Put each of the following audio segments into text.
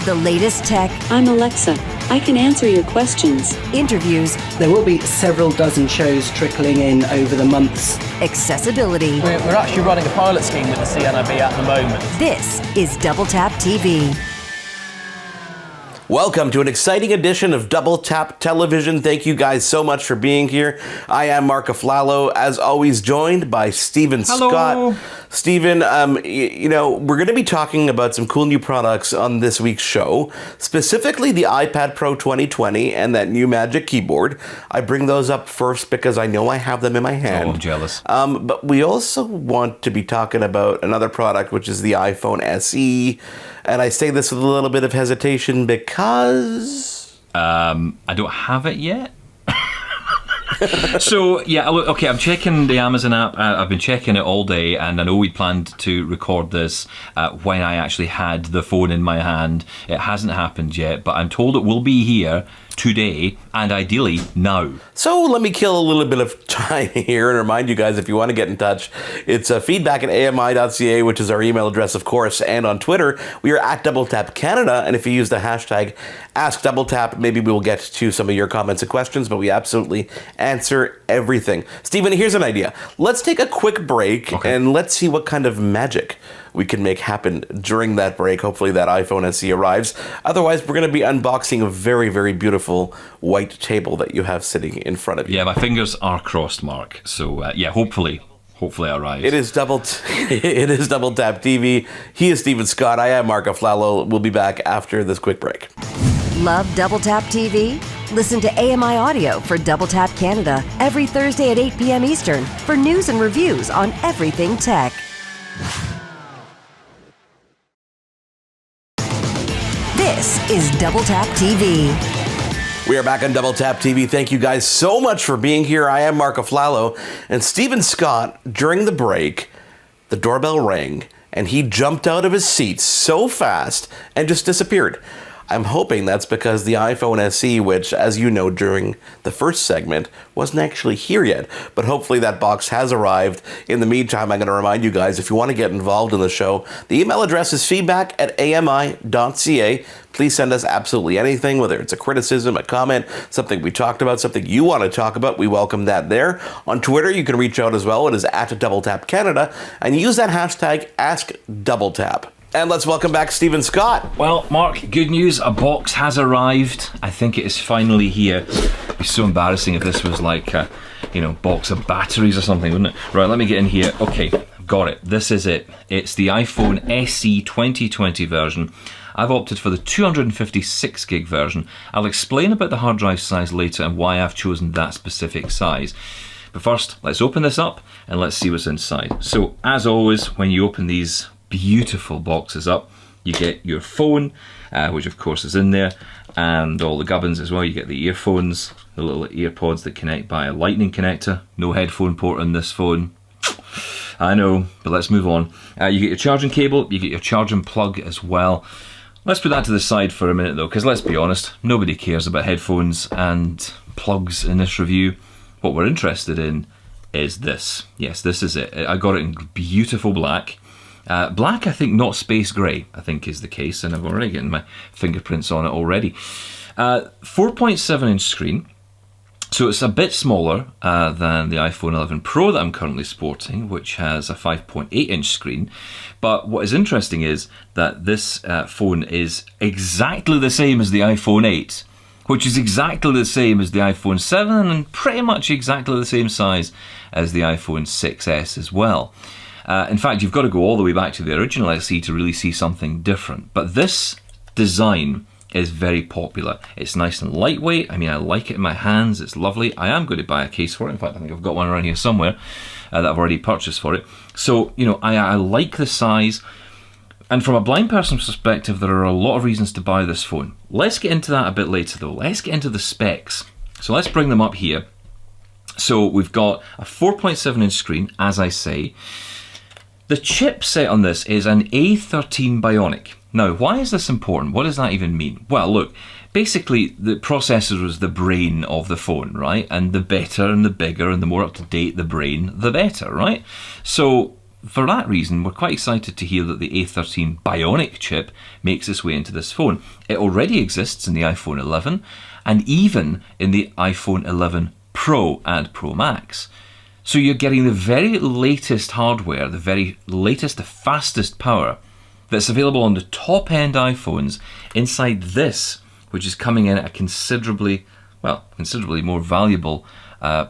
The latest tech. I'm Alexa. I can answer your questions. Interviews. There will be several dozen shows trickling in over the months. Accessibility. We're actually running a pilot scheme with the CNIB at the moment. This is Double Tap TV. Welcome to an exciting edition of Double Tap Television. Thank you guys so much for being here. I am Marc and Steven, as always, joined by Steven Scott. Steven, we're going to be talking about some cool new products on this week's show, specifically the iPad Pro 2020 and that new Magic Keyboard. I bring those up first because I know I have them in my hand. Oh, I'm jealous. But we also want to be talking about another product, which is the iPhone SE. And I say this with a little bit of hesitation because... I don't have it yet. So, yeah, okay, I'm checking the Amazon app. I've been checking it all day, and I know we planned to record this when I actually had the phone in my hand. It hasn't happened yet, but I'm told it will be here today, and ideally now. So let me kill a little bit of time here and remind you guys, if you want to get in touch, it's feedback@ami.ca, which is our email address, of course, and on Twitter, we are at @DoubleTapCanada, and if you use the hashtag AskDoubleTap, maybe we will get to some of your comments and questions, but we absolutely answer everything. Steven, here's an idea. Let's take a quick break, and let's see what kind of magic we can make happen during that break. Hopefully that iPhone SE arrives. Otherwise, we're going to be unboxing a very, very beautiful white table that you have sitting in front of you. Yeah, my fingers are crossed, Mark. So, hopefully it arrives. It is Double Tap TV. He is Steven Scott. I am Marc and Steven. We'll be back after this quick break. Love Double Tap TV? Listen to AMI Audio for Double Tap Canada every Thursday at 8 p.m. Eastern for news and reviews on everything tech. This is Double Tap TV. We are back on Double Tap TV. Thank you guys so much for being here. I am Marc and Steven, and Steven Scott, during the break, the doorbell rang, and he jumped out of his seat so fast and just disappeared. I'm hoping that's because the iPhone SE, which, as you know, during the first segment, wasn't actually here yet. But hopefully that box has arrived. In the meantime, I'm going to remind you guys, if you want to get involved in the show, the email address is feedback@ami.ca. Please send us absolutely anything, whether it's a criticism, a comment, something we talked about, something you want to talk about. We welcome that there. On Twitter, you can reach out as well. It is @DoubleTapCanada. And use that hashtag AskDoubleTap. And let's welcome back Steven Scott. Well, Mark, good news. A box has arrived. I think it is finally here. It'd be so embarrassing if this was like a, box of batteries or something, wouldn't it? Right, let me get in here. Okay, I've got it. This is it. It's the iPhone SE 2020 version. I've opted for the 256 gig version. I'll explain about the hard drive size later and why I've chosen that specific size. But first, let's open this up and let's see what's inside. So, as always, when you open these beautiful boxes up, you get your phone, which of course is in there, and all the gubbins as well. You get the earphones, the little earpods that connect by a lightning connector. No headphone port on this phone. I know, but let's move on. You get your charging cable, you get your charging plug as well. Let's put that to the side for a minute though, because let's be honest, nobody cares about headphones and plugs in this review. What we're interested in is this. Yes, this is it. I got it in beautiful black. Black, I think, not space grey, I think is the case, and I've already gotten my fingerprints on it already. 4.7 inch screen, so it's a bit smaller than the iPhone 11 Pro that I'm currently sporting, which has a 5.8 inch screen. But what is interesting is that this phone is exactly the same as the iPhone 8, which is exactly the same as the iPhone 7, and pretty much exactly the same size as the iPhone 6S as well. In fact, you've got to go all the way back to the original SE to really see something different. But this design is very popular. It's nice and lightweight. I mean, I like it in my hands. It's lovely. I am going to buy a case for it. In fact, I think I've got one around here somewhere that I've already purchased for it. So, I like the size. And from a blind person's perspective, there are a lot of reasons to buy this phone. Let's get into that a bit later, though. Let's get into the specs. So let's bring them up here. So we've got a 4.7 inch screen, as I say. The chipset on this is an A13 Bionic. Now, why is this important? What does that even mean? Well, look, basically the processor was the brain of the phone, right? And the better and the bigger and the more up to date the brain, the better, right? So for that reason, we're quite excited to hear that the A13 Bionic chip makes its way into this phone. It already exists in the iPhone 11 and even in the iPhone 11 Pro and Pro Max. So you're getting the very latest hardware, the very latest, the fastest power that's available on the top-end iPhones inside this, which is coming in at a considerably more valuable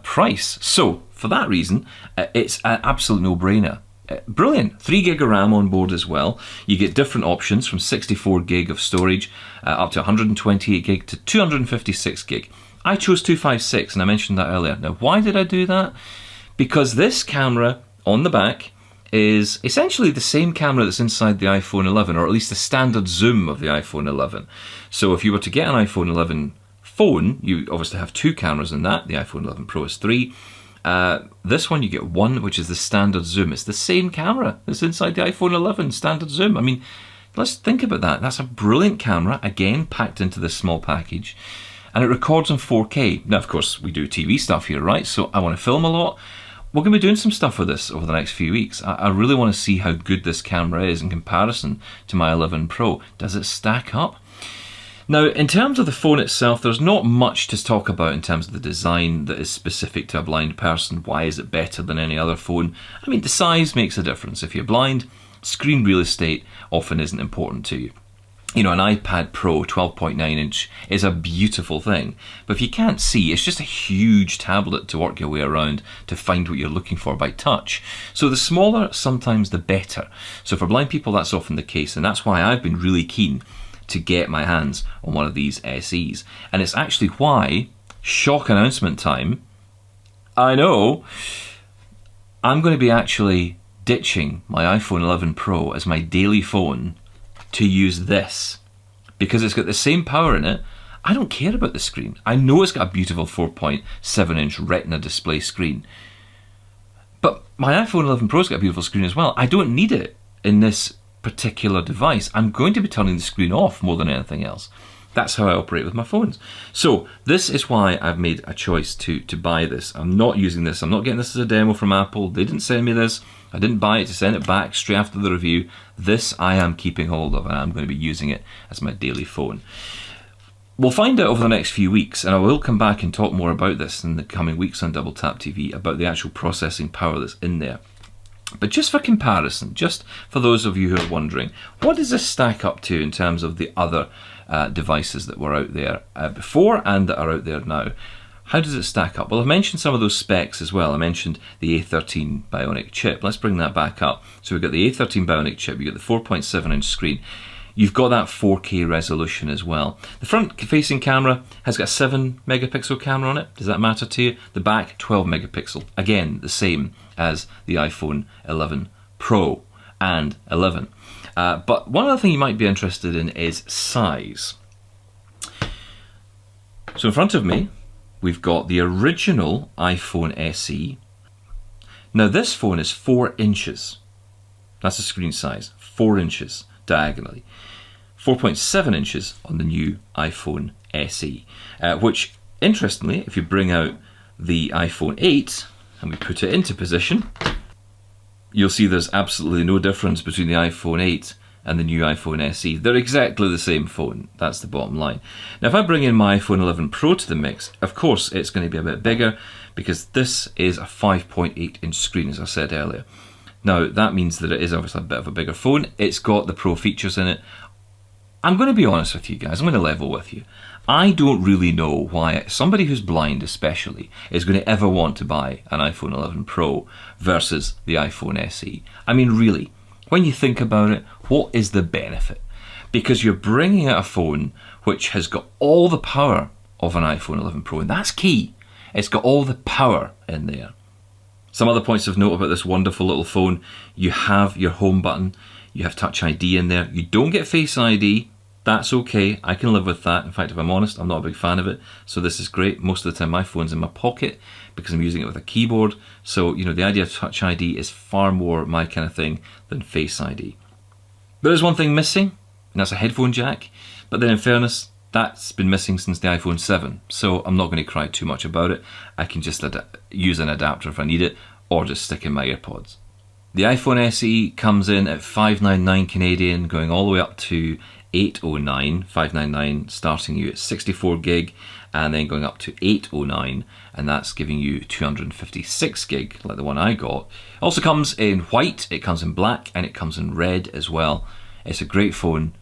price. So for that reason, it's an absolute no-brainer. Brilliant. 3 gig of RAM on board as well. You get different options from 64 gig of storage up to 128 gig to 256 gig. I chose 256 and I mentioned that earlier. Now, why did I do that? Because this camera on the back is essentially the same camera that's inside the iPhone 11, or at least the standard zoom of the iPhone 11. So if you were to get an iPhone 11 phone, you obviously have 2 cameras in that. The iPhone 11 Pro is 3. This one you get 1, which is the standard zoom. It's the same camera that's inside the iPhone 11 standard zoom. I mean, let's think about that. That's a brilliant camera, again, packed into this small package. And it records in 4K. Now, of course, we do TV stuff here, right? So I want to film a lot. We're going to be doing some stuff with this over the next few weeks. I really want to see how good this camera is in comparison to my 11 Pro. Does it stack up? Now, in terms of the phone itself, there's not much to talk about in terms of the design that is specific to a blind person. Why is it better than any other phone? I mean, the size makes a difference. If you're blind, screen real estate often isn't important to you. You know, an iPad Pro 12.9 inch is a beautiful thing, but if you can't see, it's just a huge tablet to work your way around to find what you're looking for by touch. So the smaller, sometimes the better. So for blind people, that's often the case, and that's why I've been really keen to get my hands on one of these SEs. And it's actually why, shock announcement time, I know, I'm going to be actually ditching my iPhone 11 Pro as my daily phone to use this, because it's got the same power in it. I don't care about the screen. I know it's got a beautiful 4.7 inch Retina display screen, but my iPhone 11 Pro's got a beautiful screen as well. I don't need it in this particular device. I'm going to be turning the screen off more than anything else. That's how I operate with my phones. So this is why I've made a choice to buy this. I'm not using this. I'm not getting this as a demo from Apple. They didn't send me this. I didn't buy it to send it back straight after the review. This I am keeping hold of, and I'm going to be using it as my daily phone. We'll find out over the next few weeks, and I will come back and talk more about this in the coming weeks on Double Tap TV, about the actual processing power that's in there. But just for comparison, just for those of you who are wondering, what does this stack up to in terms of the other devices that were out there before and that are out there now? How does it stack up? Well, I've mentioned some of those specs as well. I mentioned the A13 Bionic chip. Let's bring that back up. So we've got the A13 Bionic chip, you've got the 4.7 inch screen. You've got that 4K resolution as well. The front-facing camera has got a 7 megapixel camera on it. Does that matter to you? The back, 12 megapixel. Again, the same as the iPhone 11 Pro and 11. But one other thing you might be interested in is size. So in front of me, we've got the original iPhone SE. Now this phone is 4 inches. That's the screen size, 4 inches diagonally. 4.7 inches on the new iPhone SE, which interestingly, if you bring out the iPhone 8 and we put it into position, you'll see there's absolutely no difference between the iPhone 8 and the new iPhone SE. They're exactly the same phone. That's the bottom line. Now, if I bring in my iPhone 11 Pro to the mix, of course, it's going to be a bit bigger because this is a 5.8 inch screen, as I said earlier. Now, that means that it is obviously a bit of a bigger phone. It's got the Pro features in it. I'm going to be honest with you guys. I'm going to level with you. I don't really know why somebody who's blind especially is going to ever want to buy an iPhone 11 Pro versus the iPhone SE. I mean, really, when you think about it, what is the benefit? Because you're bringing out a phone which has got all the power of an iPhone 11 Pro, and that's key. It's got all the power in there. Some other points of note about this wonderful little phone: you have your home button, you have Touch ID in there, you don't get Face ID. That's okay, I can live with that. In fact, if I'm honest, I'm not a big fan of it, so this is great. Most of the time my phone's in my pocket because I'm using it with a keyboard, so you know, the idea of Touch ID is far more my kind of thing than Face ID. There is one thing missing, and that's a headphone jack, but then in fairness, that's been missing since the iPhone 7, so I'm not going to cry too much about it. I can just use an adapter if I need it, or just stick in my AirPods. The iPhone SE comes in at $599 Canadian, going all the way up to $809, $599 starting you at 64 gig, and then going up to $809, and that's giving you 256 gig, like the one I got. It also comes in white, it comes in black, and it comes in red as well. It's a great phone.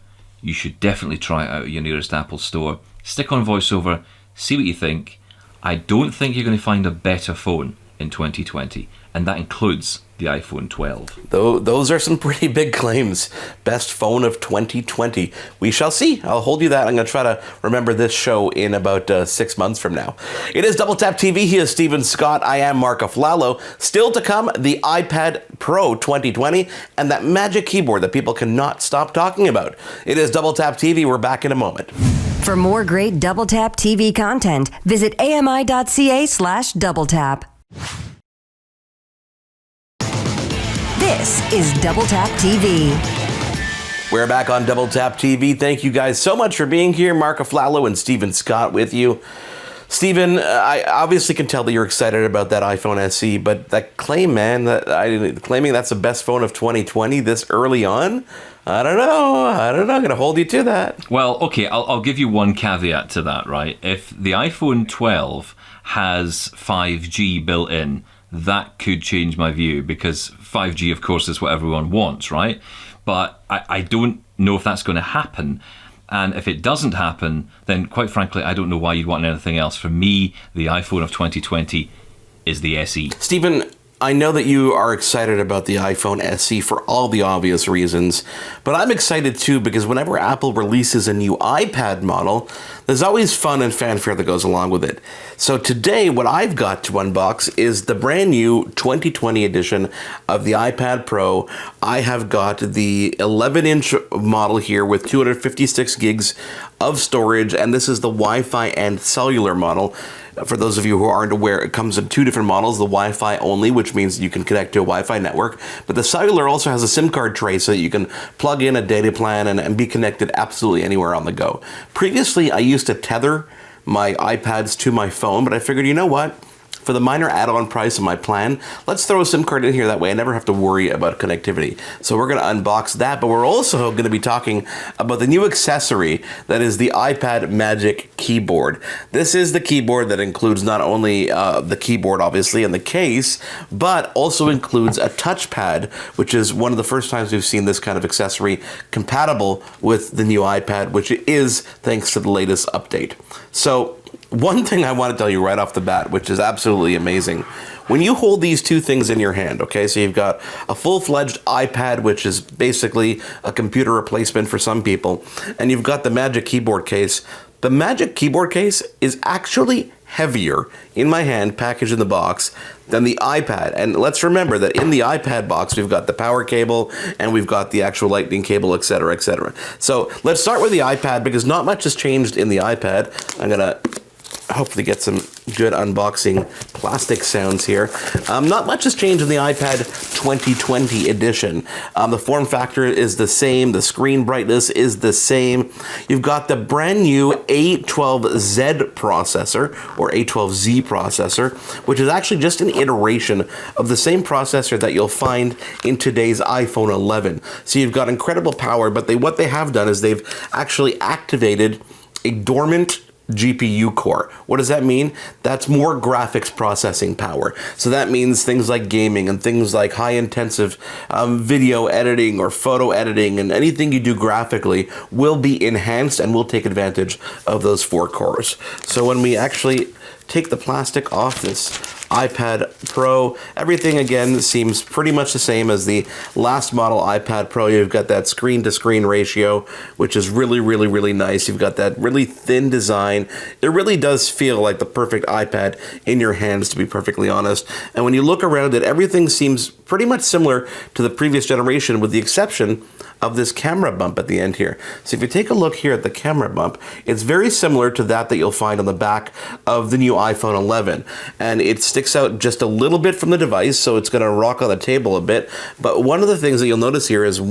You should definitely try it out at your nearest Apple store. Stick on VoiceOver, see what you think. I don't think you're going to find a better phone in 2020, and that includes the iPhone 12. Those are some pretty big claims. Best phone of 2020. We shall see. I'll hold you that. I'm going to try to remember this show in about 6 months from now. It is Double Tap TV. He is Steven Scott. I am Marc Aflalo. Still to come, the iPad Pro 2020 and that magic keyboard that people cannot stop talking about. It is Double Tap TV. We're back in a moment. For more great Double Tap TV content, visit ami.ca/doubletap. This is Double Tap TV. We're back on Double Tap TV. Thank you guys so much for being here. Marc Aflalo and Steven Scott with you. Steven, I obviously can tell that you're excited about that iPhone SE, but that claim, man, claiming that's the best phone of 2020 this early on, I don't know. I'm going to hold you to that. Well, okay, I'll give you one caveat to that, right? If the iPhone 12 has 5G built in, that could change my view, because 5G, of course, is what everyone wants, right? But I don't know if that's going to happen. And if it doesn't happen, then quite frankly, I don't know why you'd want anything else. For me, the iPhone of 2020 is the SE. Steven, I know that you are excited about the iPhone SE for all the obvious reasons, but I'm excited too because whenever Apple releases a new iPad model, there's always fun and fanfare that goes along with it. So today, what I've got to unbox is the brand new 2020 edition of the iPad Pro. I have got the 11-inch model here with 256 gigs of storage, and this is the Wi-Fi and cellular model. For those of you who aren't aware, it comes in two different models, the Wi-Fi only, which means you can connect to a Wi-Fi network, but the cellular also has a SIM card tray so that you can plug in a data plan and be connected absolutely anywhere on the go. Previously, I used to tether my iPads to my phone, but I figured, you know what? For the minor add-on price of my plan, let's throw a SIM card in here. That way I never have to worry about connectivity. So we're going to unbox that, but we're also going to be talking about the new accessory that is the iPad Magic Keyboard. This is the keyboard that includes not only the keyboard, obviously, and the case, but also includes a touchpad, which is one of the first times we've seen this kind of accessory compatible with the new iPad, which is thanks to the latest update. So one thing I want to tell you right off the bat, which is absolutely amazing, when you hold these two things in your hand, okay, so you've got a full-fledged iPad, which is basically a computer replacement for some people, and you've got the Magic Keyboard case. The Magic Keyboard case is actually heavier in my hand, packaged in the box, than the iPad. And let's remember that in the iPad box, we've got the power cable and we've got the actual lightning cable, etc., etc. So let's start with the iPad because not much has changed in the iPad. I'm going to hopefully get some good unboxing plastic sounds here. Not much has changed in the iPad 2020 edition. The form factor is the same. The screen brightness is the same. You've got the brand new A12Z processor, or A12Z processor, which is actually just an iteration of the same processor that you'll find in today's iPhone 11. So you've got incredible power, but what they have done is they've actually activated a dormant GPU core. What does that mean? That's more graphics processing power. So that means things like gaming and things like high-intensive video editing or photo editing, and anything you do graphically will be enhanced and will take advantage of those 4 cores. So when we actually take the plastic off this iPad Pro, everything again seems pretty much the same as the last model iPad Pro. You've got that screen to screen ratio, which is really, really, really nice. You've got that really thin design. It really does feel like the perfect iPad in your hands, to be perfectly honest. And when you look around it, everything seems pretty much similar to the previous generation, with the exception of this camera bump at the end here. So if you take a look here at the camera bump, it's very similar to that you'll find on the back of the new iPhone 11. And it sticks out just a little bit from the device, so it's going to rock on the table a bit. But one of the things that you'll notice here is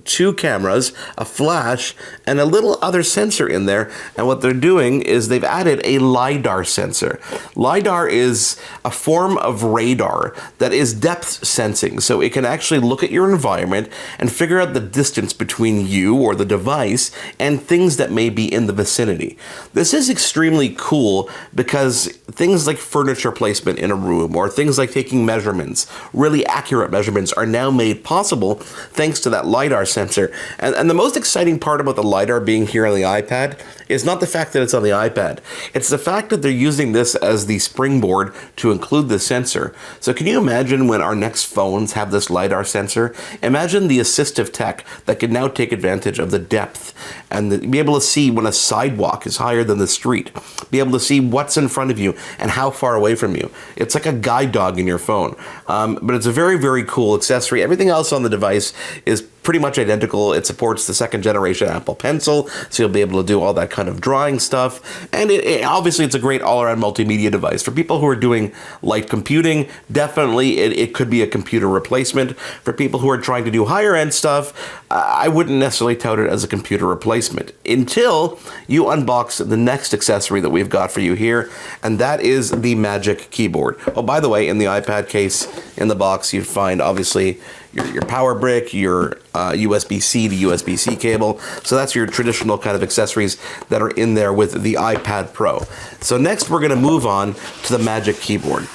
two cameras, a flash, and a little other sensor in there. And what they're doing is they've added a LiDAR sensor. LiDAR is a form of radar that is depth sensing. So it can actually look at your environment and figure out the distance between you or the device and things that may be in the vicinity. This is extremely cool because things like furniture placement in a room or things like taking measurements, really accurate measurements, are now made possible thanks to that LiDAR sensor. And the most exciting part about the LiDAR being here on the iPad is not the fact that it's on the iPad. It's the fact that they're using this as the springboard to include the sensor. So can you imagine when our next phones have this LiDAR sensor? Imagine the assistive tech that can now take advantage of the depth and be able to see when a sidewalk is higher than the street, be able to see what's in front of you and how far away from you. It's like a guide dog in your phone. But it's a very, very cool accessory. Everything else on the device is pretty much identical. It supports the second generation Apple Pencil, so you'll be able to do all that kind of drawing stuff. And obviously it's a great all-around multimedia device. For people who are doing light computing, definitely it could be a computer replacement. For people who are trying to do higher end stuff, I wouldn't necessarily tout it as a computer replacement until you unbox the next accessory that we've got for you here, and that is the Magic Keyboard. Oh, by the way, in the iPad case, in the box, you find obviously your power brick, your USB-C to USB-C cable. So that's your traditional kind of accessories that are in there with the iPad Pro. So next we're going to move on to the Magic Keyboard.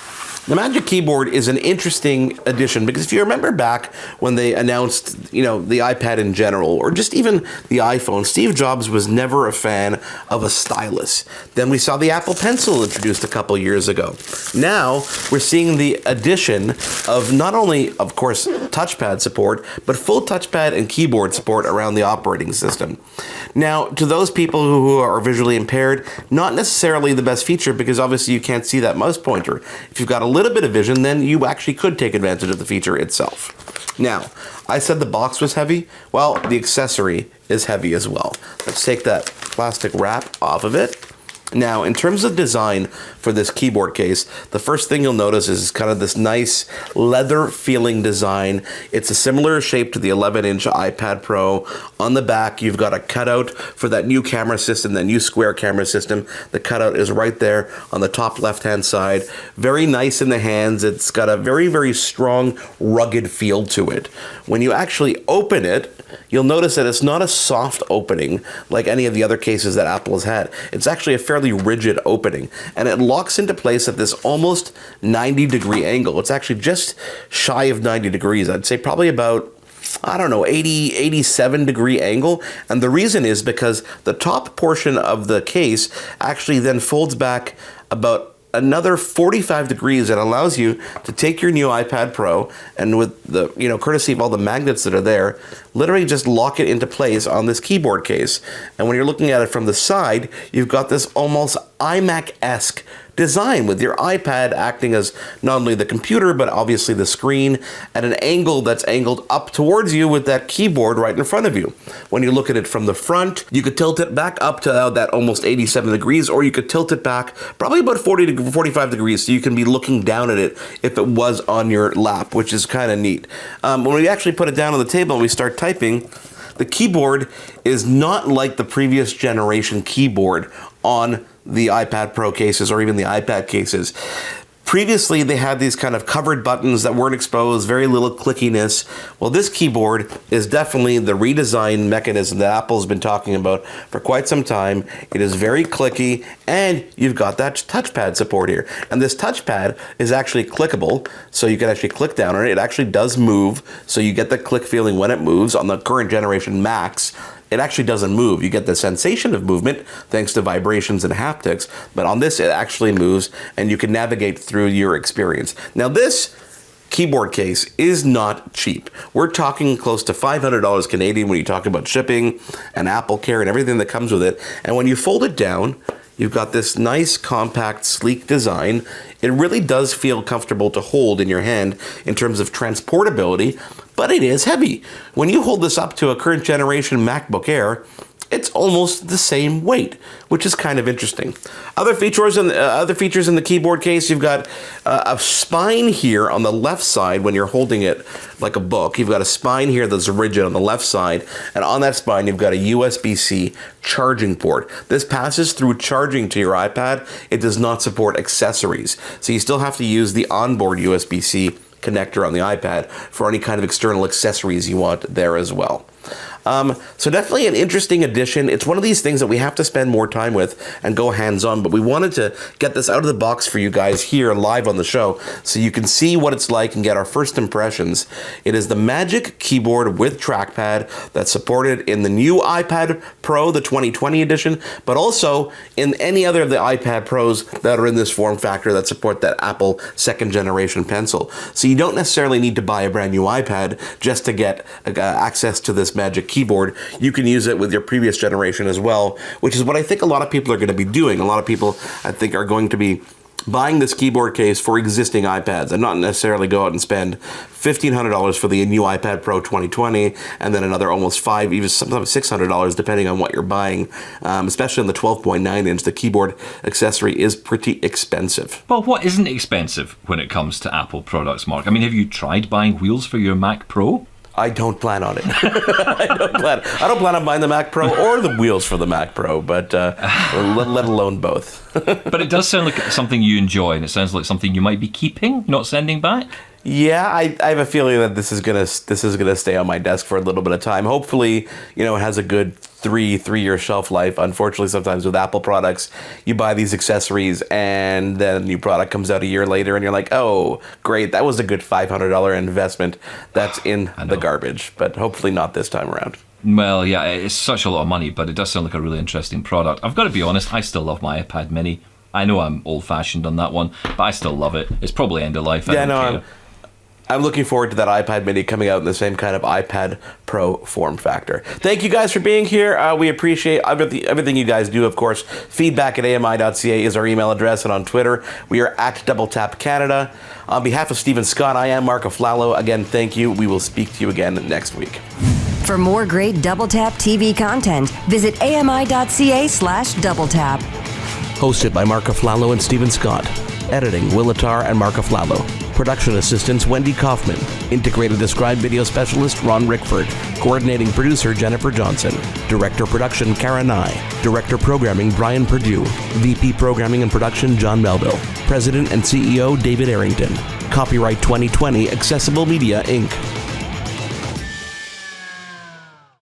The Magic Keyboard is an interesting addition because if you remember back when they announced, the iPad in general, or just even the iPhone, Steve Jobs was never a fan of a stylus. Then we saw the Apple Pencil introduced a couple years ago. Now we're seeing the addition of not only, of course, touchpad support, but full touchpad and keyboard support around the operating system. Now, to those people who are visually impaired, not necessarily the best feature because obviously you can't see that mouse pointer. If you've got a little bit of vision, then you actually could take advantage of the feature itself. Now, I said the box was heavy. Well, the accessory is heavy as well. Let's take that plastic wrap off of it. Now, in terms of design for this keyboard case, the first thing you'll notice is kind of this nice leather feeling design. It's a similar shape to the 11-inch iPad Pro. On the back, you've got a cutout for that new camera system, that new square camera system. The cutout is right there on the top left-hand side. Very nice in the hands. It's got a very, very strong, rugged feel to it. When you actually open it, you'll notice that it's not a soft opening like any of the other cases that Apple has had. It's actually a fairly rigid opening, and it locks into place at this almost 90-degree angle. It's actually just shy of 90 degrees. I'd say probably about, 87-degree angle. And the reason is because the top portion of the case actually then folds back about another 45 degrees that allows you to take your new iPad Pro and with the, courtesy of all the magnets that are there, literally just lock it into place on this keyboard case. And when you're looking at it from the side, you've got this almost iMac-esque design with your iPad acting as not only the computer, but obviously the screen at an angle that's angled up towards you with that keyboard right in front of you. When you look at it from the front, you could tilt it back up to that almost 87 degrees, or you could tilt it back probably about 40 to 45 degrees so you can be looking down at it if it was on your lap, which is kind of neat. When we actually put it down on the table and we start typing, the keyboard is not like the previous generation keyboard on the iPad Pro cases or even the iPad cases. Previously, they had these kind of covered buttons that weren't exposed, very little clickiness. Well, this keyboard is definitely the redesigned mechanism that Apple's been talking about for quite some time. It is very clicky, and you've got that touchpad support here. And this touchpad is actually clickable, so you can actually click down on it. It actually does move, so you get the click feeling when it moves. On the current generation Macs, it actually doesn't move. You get the sensation of movement thanks to vibrations and haptics, but on this it actually moves and you can navigate through your experience. Now this keyboard case is not cheap. We're talking close to $500 Canadian when you talk about shipping and Apple Care and everything that comes with it. And when you fold it down, you've got this nice, compact, sleek design. It really does feel comfortable to hold in your hand in terms of transportability, but it is heavy. When you hold this up to a current generation MacBook Air, it's almost the same weight, which is kind of interesting. Other features in the keyboard case, you've got a spine here on the left side when you're holding it like a book. You've got a spine here that's rigid on the left side, and on that spine you've got a USB-C charging port. This passes through charging to your iPad. It does not support accessories, so you still have to use the onboard USB-C connector on the iPad for any kind of external accessories you want there as well. So definitely an interesting addition. It's one of these things that we have to spend more time with and go hands-on, but we wanted to get this out of the box for you guys here live on the show so you can see what it's like and get our first impressions. It is the Magic Keyboard with trackpad that's supported in the new iPad Pro, the 2020 edition, but also in any other of the iPad Pros that are in this form factor that support that Apple second generation pencil. So you don't necessarily need to buy a brand new iPad just to get access to this Magic Keyboard. You can use it with your previous generation as well, which is what I think a lot of people are going to be doing. A lot of people, I think, are going to be buying this keyboard case for existing iPads and not necessarily go out and spend $1,500 for the new iPad Pro 2020 and then another almost $500, even sometimes $600 depending on what you're buying. Especially on the 12.9 inch, the keyboard accessory is pretty expensive. Well, what isn't expensive when it comes to Apple products, Mark? I mean, have you tried buying wheels for your Mac Pro? I don't plan on it. I don't plan on buying the Mac Pro or the wheels for the Mac Pro, but let alone both. But it does sound like something you enjoy, and it sounds like something you might be keeping, not sending back. Yeah, I have a feeling that this is gonna stay on my desk for a little bit of time. Hopefully, it has a good three-year shelf life. Unfortunately, sometimes with Apple products, you buy these accessories and then a new product comes out a year later and you're like, oh, great, that was a good $500 investment that's in the garbage. But hopefully not this time around. Well, yeah, it's such a lot of money, but it does sound like a really interesting product. I've got to be honest, I still love my iPad mini. I know I'm old-fashioned on that one, but I still love it. It's probably end of life. I'm looking forward to that iPad mini coming out in the same kind of iPad Pro form factor. Thank you guys for being here. We appreciate everything you guys do, of course. Feedback@ami.ca is our email address, and on Twitter, we are @DoubleTapCanada. On behalf of Steven Scott, I am Marc Aflalo. Again, thank you. We will speak to you again next week. For more great Double Tap TV content, visit ami.ca/doubletap. Hosted by Marc Aflalo and Steven Scott. Editing, Will Attar and Marc Aflalo. Production assistants, Wendy KAUFMAN. Integrated Describe Video Specialist, Ron Rickford. Coordinating producer, Jennifer Johnson. Director Production, Kara Nye. Director Programming, Brian Perdue. VP Programming and Production, John Melville. President and CEO, David Errington. Copyright 2020, Accessible Media, Inc.